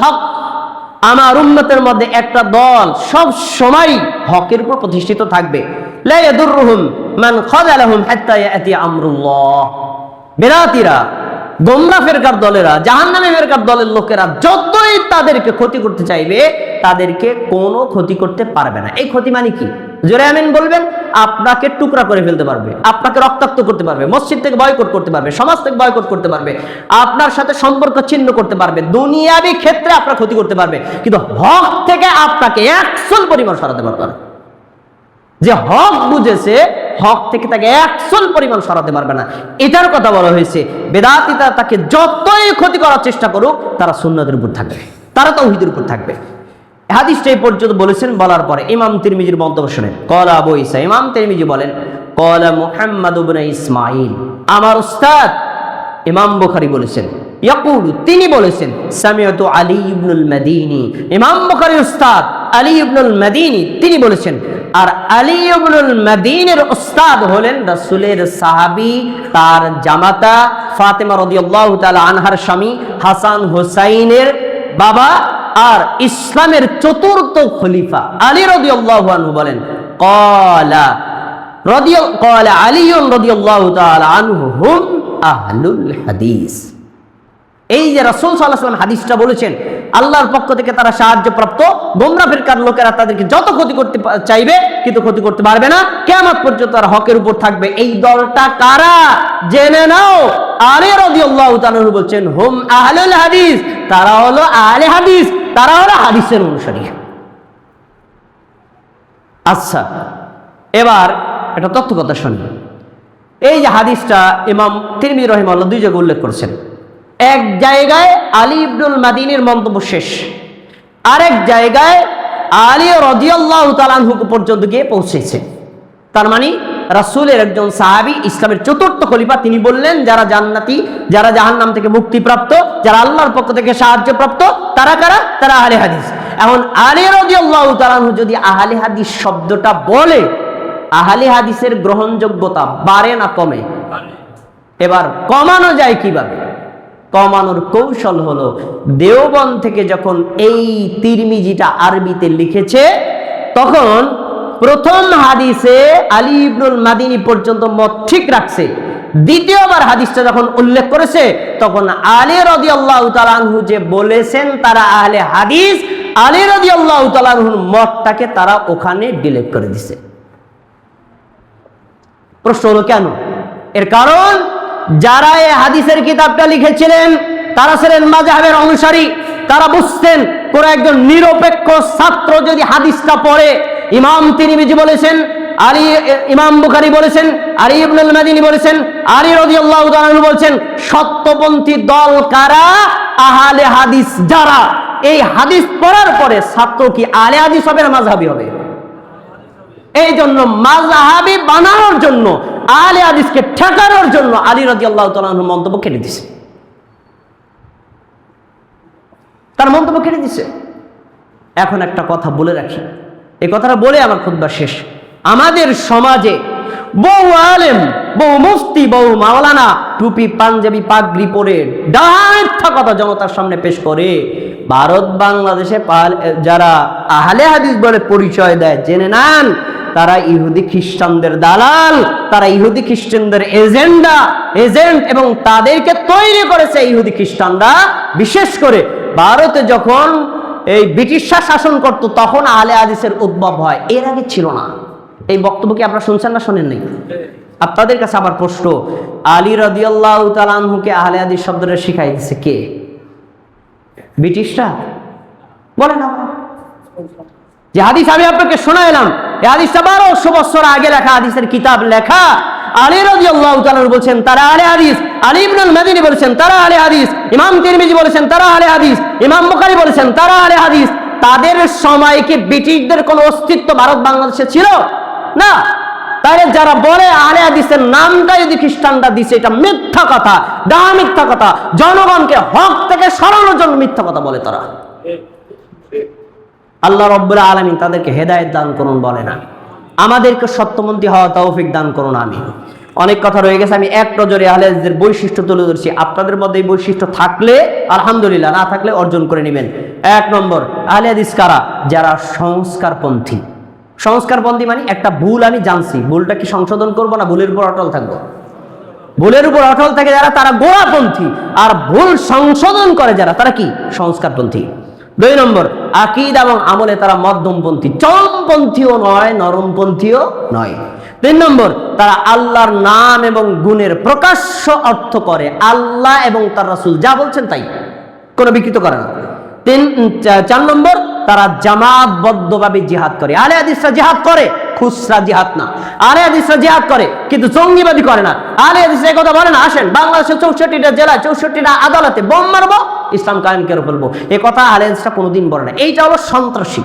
হক, আমার উম্মতের মধ্যে একটা দল সব সময় হকের উপর প্রতিষ্ঠিত থাকবে। লা ইয়াদুররুহুম মান খাযালাহুম হাত্তা ইয়াতি আমরুল্লাহ। বেদাতীরা, গোমরাহ ফিরকার দলেরা, জাহান্নামী ফিরকার দলের লোকেরা যতই তাদেরকে ক্ষতি করতে চাইবে, তাদেরকে কোনো ক্ষতি করতে পারবে না। এই ক্ষতি মানে কি? জোরে আমিন বলবেন। আপনাকে টুকরা করে ফেলতে পারবে, আপনাকে রক্তাক্ত করতে পারবে, মসজিদ থেকে বয়কট করতে পারবে, সমাজ থেকে বয়কট করতে পারবে, আপনার সাথে সম্পর্ক ছিন্ন করতে পারবে, দুনিয়াবি ক্ষেত্রে আপনার ক্ষতি করতে পারবে, কিন্তু হক থেকে আপনাকে 100 পরিমাণ সরাতে পারবে না। যে হক বুঝেছে, হক থেকে তাকে 100 পরিমাণ সরাতে পারবে না। এটার কথা বলা হয়েছে। বেদাতীরা তাকে যতই ক্ষতি করার চেষ্টা করুক, তারা সুন্নাতের উপর থাকবে, তারা তাওহীদের উপর থাকবে। হাদিসটা এই পর্যন্ত বলেছেন। বলার পরে ইমাম তিরমিজির মন্তব্য শুনেন। ক্বালা আবু ঈসা, ইমাম তিরমিজি বলেন, ক্বালা মুহাম্মদ ইবনে ইসমাঈল, আমার উস্তাদ ইমাম বুখারী বলেছেন, ইয়াকুলু, তিনি বলেছেন, সামিআতু আলী ইবনুল মাদিনী, ইমাম বুখারীর উস্তাদ আলী ইবনুল মাদিনী তিনি বলেছেন। আর আলী ইবনুল মাদিনীর উস্তাদ হলেন রাসূলের সাহাবী, তার জামাতা ফাতেমা রাদিয়াল্লাহু তাআলা আনহার স্বামী হাসান হুসাইনের বাবা, আর ইসলামের চতুর্থ খলিফা আলী রাদিয়াল্লাহু আনহু বলেন, ক্বালা আলী রাদিয়াল্লাহু তাআলা আনহু হুম আহলুল হাদিস। এই যে রাসূল সাল্লাল্লাহু আলাইহি ওয়াসাল্লাম হাদিসটা বলেছেন, আল্লাহর পক্ষ থেকে তারা সাহায্যপ্রাপ্ত, গোমরাহ ফিরকার লোকেরা তাদেরকে যত ক্ষতি করতে চাইবে কিন্তু ক্ষতি করতে পারবে না, কিয়ামত পর্যন্ত তারা হকের উপর থাকবে। এই দলটা কারা জেনে নাও। আলী রাদিয়াল্লাহু তাআলা বলছেন, হুম আহলুল হাদিস, তারা হলো আহলে হাদিস, তারা হলো হাদিসের অনুসারী। আচ্ছা, এবার এটা তথ্য কথা শুনুন। এই যে হাদিসটা ইমাম তিরমিজি রাহিমাহুল্লাহ 2 জায়গায় উল্লেখ করেছেন। এক জায়গায় আলী ইবনুল মাদিনীর মন্তব্য শেষ, আরেক জায়গায় আলী রাদিয়াল্লাহু তাআলা আনহু পর্যন্ত গিয়ে পৌঁছেছে। তার মানে রাসূলের একজন সাহাবী, ইসলামের চতুর্থ খলিফা, তিনি বললেন যারা জান্নাতি, যারা জাহান্নাম থেকে মুক্তিপ্রাপ্ত, যারা আল্লাহর পক্ষ থেকে সাহায্যপ্রাপ্ত, তারা কারা? তারা আহলে হাদিস। এখন আলী রাদিয়াল্লাহু তাআলা আনহু যদি আহলে হাদিস শব্দটা বলে, আহলে হাদিসের গ্রহণযোগ্যতা বাড়ে না কমে? এবার কমানো যায় কিভাবে? কমানোর কৌশল হলো, দেওবন্দ থেকে যখন এই তিরমিজিটা আরবিতে লিখেছে, তখন প্রথম হাদিসে আলী ইবনুল মাদিনী পর্যন্ত মত ঠিক রাখছে। দ্বিতীয়বার হাদিসটা যখন উল্লেখ করেছে, তখন আলী রাদিয়াল্লাহু তাআলা আনহু যে বলেছেন তারা আহলে হাদিস, আলী রাদিয়াল্লাহু তাআলা আনহুর মতটাকে তারা ওখানে ডিলিট করে দিছে। প্রশ্ন হলো কেন? এর কারণ যারা এই হাদিসের কিতাবটা লিখেছিলেন তারা ছিলেন মাযহাবের অনুসারী। তারা বুঝতেন কোন একজন নিরপেক্ষ ছাত্র যদি হাদিসটা পড়ে, ইমাম তিরমিজি বলেছেন, ইমাম বুখারী বলেছেন, আলী ইবনুল মাদিনী বলেছেন, আলী রাদিয়াল্লাহু তাআলা আনহু বলেছেন, সত্যপন্থী দল কারা? আহলে হাদিস যারা। এই হাদিস পড়ার পরে ছাত্র কি আহলে হাদিস হবে না মাযহাবী হবে? এই জন্য মাযহাবী বানানোর জন্য, আহলে হাদিসকে ঠেকানোর জন্য আলী রাদিয়াল্লাহু তাআলা আনহু মন্তব্য কেটে দিয়েছে, তার মন্তব্য কেটে দিয়েছে। এখন একটা কথা বলে রাখি, এই কথাটা বলে আমার খুতবা শেষ। আমাদের সমাজে বহু আলেম, বহু মুফতি, বহু মাওলানা টুপি পাঞ্জাবি পাগড়ি পরে মিথ্যা কথা জনতার সামনে পেশ করে ভারত বাংলাদেশে যারা আহলে হাদিস বলে পরিচয় দেয়, জেনে নেন তারা ইহুদি খ্রিস্টানদের দালাল, তারা ইহুদি খ্রিস্টানদের এজেন্ট, এবং তাদেরকে তৈরি করেছে ইহুদি খ্রিস্টানরা। বিশেষ করে ভারতে যখন এই ব্রিটিশরা শাসন করত, তখন আহলে হাদিসের উদ্ভব হয়, এর আগে ছিল না। এই বক্তব্য কি আপনারা শুনছেন না শোনেন নাই? আপনাদের কাছে আবার প্রশ্ন, আলী রাদিয়াল্লাহু তাআলা আনহুকে আহলে হাদিস শব্দটা শিখাই দিয়েছে কে? ব্রিটিশরা? বলেন না। যে হাদিস আমি আপনাকে শোনাইলাম, এই হাদিসটা 1200 বছর আগে লেখা হাদিসের কিতাব লেখা। আলী রাদিয়াল্লাহু তাআলা বলেছেন তারা আহলে হাদিস, আলী ইবনুল মাদিনী বলেছেন তারা আহলে হাদিস, ইমাম তিরমিজি বলেছেন তারা আহলে হাদিস, ইমাম বুখারী বলেছেন তারা আহলে হাদিস। তাদের সময় কি ব্রিটিশদের কোনো অস্তিত্ব ভারত বাংলাদেশে ছিল? না। তাহলে যারা বলে আহলে হাদিসের নামটা যদি খ্রিস্টানরা দিছে, এটা মিথ্যা কথা, মিথ্যা কথা, জনগণকে হক থেকে সরানোর জন্য মিথ্যা কথা বলে তারা। আল্লাহ রাব্বুল আলামিন তাদেরকে হেদায়েত দান করুন বলে না, আমাদেরকে সত্যমন্ত্রী হওয়া তৌফিক দান করুন। আমি অনেক কথা রয়ে গেছে, আমি এক নজরে আহলে হাদিসের বৈশিষ্ট্য তুলে ধরছি। আপনাদের মধ্যে এই বৈশিষ্ট্য থাকলে আলহামদুলিল্লাহ, না থাকলে অর্জন করে নেবেন। এক নম্বর আহলে হাদিস কারা? যারা সংস্কারপন্থী। সংস্কারপন্থী মানে একটা ভুল আমি জানছি, ভুলটা কি সংশোধন করবো না ভুলের উপর অটল থাকবো? ভুলের উপর অটল থাকে যারা, তারা গোড়াপন্থী। আর ভুল সংশোধন করে যারা, তারা কি? সংস্কারপন্থী। দুই নম্বর আকীদা এবং আমলে তারা মধ্যমপন্থী, চরমপন্থীও নয়, নরমপন্থীও নয়। তিন নম্বর তারা আল্লাহর নাম এবং গুণের প্রকাশ্য অর্থ করে, আল্লাহ এবং তার রাসূল যা বলছেন তাই, কোনো বিকৃত করে না। চার নম্বর তারা জামাতবদ্ধভাবে জিহাদ করে। আহলে হাদিসরা জিহাদ করে, খুচরা জিহাদ না। আহলে হাদিসরা জিহাদ করে কিন্তু জঙ্গিবাদী করে না। আহলে হাদিস এই কথা বলে না, আসেন বাংলাদেশের 64টা জেলায় 64টা আদালতে বোম মারবো, ইসলাম কায়েম করে ফেলবো, এ কথা আহলে হাদিসরা কোনোদিন বলে না। এইটা হলো সন্ত্রাসী।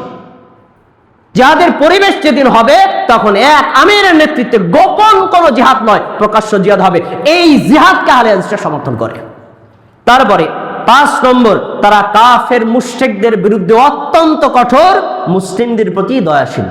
জিহাদের পরিবেশ যেদিন হবে তখন এক আমিরের নেতৃত্বে গোপন কোনো জিহাদ নয়, প্রকাশ্য জিহাদ হবে। এই জিহাদকে আহলে হাদিসরা সমর্থন করে। তারপরে 5 নম্বর তারা কাফের মুশরিকদের বিরুদ্ধে অত্যন্ত কঠোর, মুসলিমদের প্রতি দয়াশীল।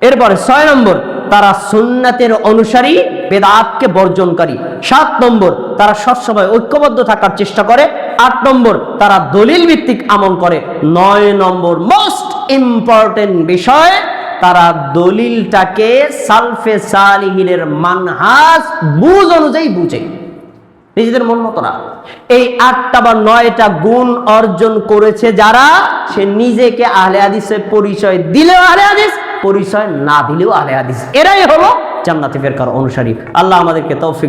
এরপরে 6 নম্বর তারা সুন্নাতের অনুসারী, বেদাতকে বর্জনকারী। 7 নম্বর তারা সবসময় ঐক্যবদ্ধ থাকার চেষ্টা করে। 8 নম্বর তারা দলিল ভিত্তিক আমল করে। 9 নম্বর মোস্ট ইম্পর্টেন্ট বিষয়, তারা দলিলটাকে সালফে সালিহিনের মানহাজ বুঝ অনুযায়ী বুঝে, নিজেদের মন মতো না। এই 8টা বা 9টা গুণ অর্জন করেছে যারা, সে নিজেকে আহলে হাদিসের পরিচয় দিলেও আহলে হাদিস, পরিচয় না দিলেও আহলে হাদিস। এরাই হলো জান্নাতি ফেরকার অনুসারী। আল্লাহ আমাদেরকে তৌফিক দান।